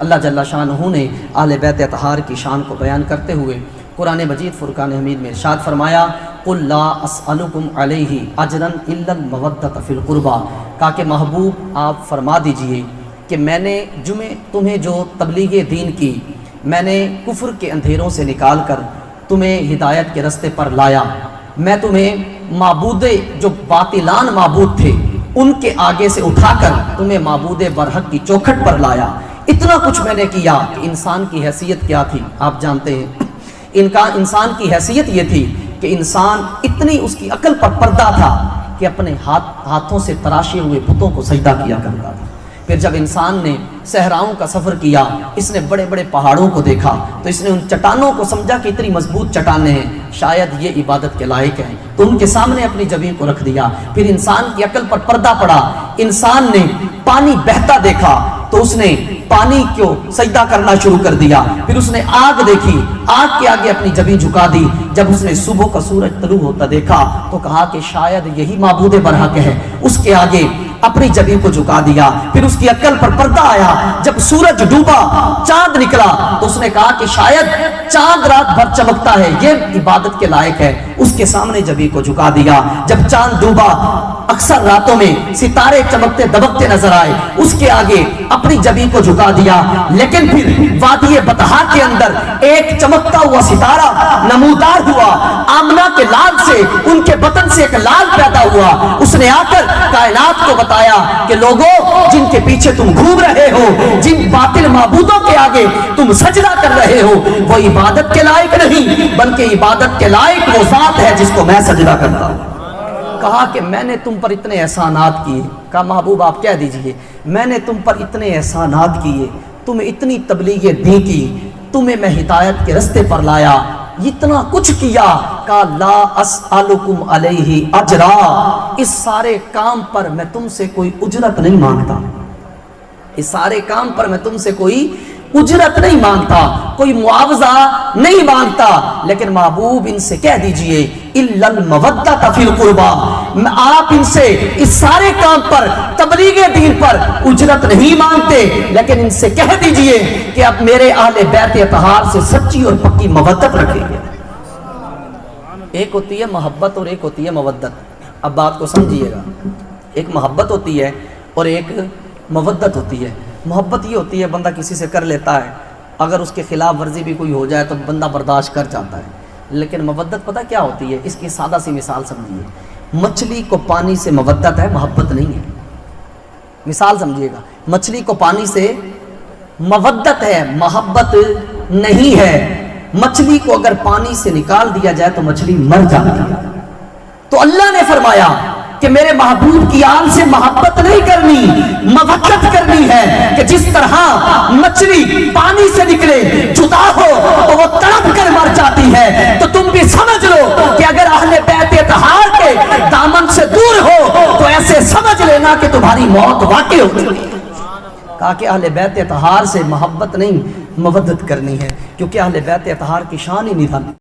اللہ جل شانہ نے اہل بیت اطہار کی شان کو بیان کرتے ہوئے قرآن مجید فرقان حمید میں ارشاد فرمایا قل لا اسألکم علیہ اجرا الا المودۃ فی القربى، کہا کہ محبوب آپ فرما دیجئے کہ میں نے تمہیں جو تبلیغ دین کی، میں نے کفر کے اندھیروں سے نکال کر تمہیں ہدایت کے رستے پر لایا، میں تمہیں معبود جو باطلان معبود تھے ان کے آگے سے اٹھا کر تمہیں معبود برحق کی چوکھٹ پر لایا، اتنا کچھ میں نے کیا کہ انسان کی حیثیت کیا تھی آپ جانتے ہیں، انسان کی حیثیت یہ تھی کہ انسان اتنی اس کی عقل پر پردہ تھا کہ اپنے ہاتھوں سے تراشے ہوئے بتوں کو سجدہ کیا کرتا تھا۔ پھر جب انسان نے صحراؤں کا سفر کیا، اس نے بڑے بڑے پہاڑوں کو دیکھا تو اس نے ان چٹانوں کو سمجھا کہ اتنی مضبوط چٹانیں ہیں، شاید یہ عبادت کے لائق ہیں، تو ان کے سامنے اپنی جبین کو رکھ دیا۔ پھر انسان کی عقل پر پردہ پڑا، انسان نے پانی بہتا دیکھا تو اس نے پانی کو سجدہ کرنا شروع کر دیا۔ پھر اس نے آگ دیکھی، آگ کے آگے اپنی جبین جھکا دی۔ جب اس نے صبح کا سورج طلوع ہوتا دیکھا تو کہا کہ شاید یہی معبود برحق ہے، اس کے آگے اپنی جبین کو جھکا دیا۔ پھر اس کی عقل پر پردہ آیا، جب سورج ڈوبا چاند نکلا تو اس نے کہا کہ شاید چاند رات بھر چمکتا ہے، یہ عبادت کے لائق ہے، اس کے سامنے جبین کو جھکا دیا۔ جب چاند ڈوبا، اکثر راتوں میں ستارے چمکتے دبکتے نظر آئے، اس کے آگے اپنی جبین کو جھکا دیا۔ لیکن پھر وادی بطحا کے اندر ایک چمکتا ہوا ستارہ نمودار ہوا، آمنہ کے لال سے، ان کے بطن سے ایک لال پیدا ہوا۔ اس نے آ کر کائنات کو بتایا کہ لوگوں، جن کے پیچھے تم گھوم رہے ہو، جن باطل معبودوں کے آگے تم سجدہ کر رہے ہو، وہ عبادت کے لائق نہیں، بلکہ عبادت کے لائق وہ ذات ہے جس کو میں سجدہ کرتا ہوں۔ کہا کہ میں نے تم پر اتنے احسانات کیے، کہا محبوب آپ کہہ دیجئے میں نے تم پر اتنے احسانات کیے، تمہیں اتنی تبلیغ دی کی، تمہیں میں ہدایت کے رستے پر لایا، اتنا کچھ کیا، کہا لا اسألکم علیہ اجرا، اس سارے کام پر میں تم سے کوئی اجرت نہیں مانگتا، اس سارے کام پر میں تم سے کوئی اجرت نہیں مانگتا، کوئی معاوضہ نہیں مانگتا، لیکن محبوب ان سے کہہ دیجئے الا المودۃ فی القربى، آپ ان سے اس سارے کام پر، تبلیغ دین پر اجرت نہیں مانگتے، لیکن ان سے کہہ دیجئے کہ اب میرے اہل بیت اطہار سے سچی اور پکی مودت رکھیں گے۔ ایک ہوتی ہے محبت اور ایک ہوتی ہے مودت، اب بات کو سمجھیے گا، ایک محبت ہوتی ہے اور ایک مودت ہوتی ہے۔ محبت یہ ہوتی ہے بندہ کسی سے کر لیتا ہے، اگر اس کے خلاف ورزی بھی کوئی ہو جائے تو بندہ برداشت کر جاتا ہے، لیکن مودت پتہ کیا ہوتی ہے؟ اس کی سادہ سی مثال سمجھیے، مچھلی کو پانی سے مودت ہے، محبت نہیں ہے۔ مثال سمجھیے گا، مچھلی کو پانی سے مودت ہے، محبت نہیں ہے۔ مچھلی کو اگر پانی سے نکال دیا جائے تو مچھلی مر جاتی ہے۔ تو اللہ نے فرمایا کہ میرے محبوب کی آل سے محبت نہیں کرنی، مودت کرنی ہے، کہ جس طرح مچھلی پانی سے نکلے جدا ہو تو وہ تڑپ کر مر جاتی ہے، تو تم بھی سمجھ لو کہ اگر اہل بیت اطہار کے دامن سے دور ہو تو ایسے سمجھ لینا کہ تمہاری موت واقع ہو چکی ہے۔ کہا کہ اہل بیت اطہار سے محبت نہیں، مودت کرنی ہے، کیونکہ اہل بیت اطہار کی شان ہی نہیں تھا۔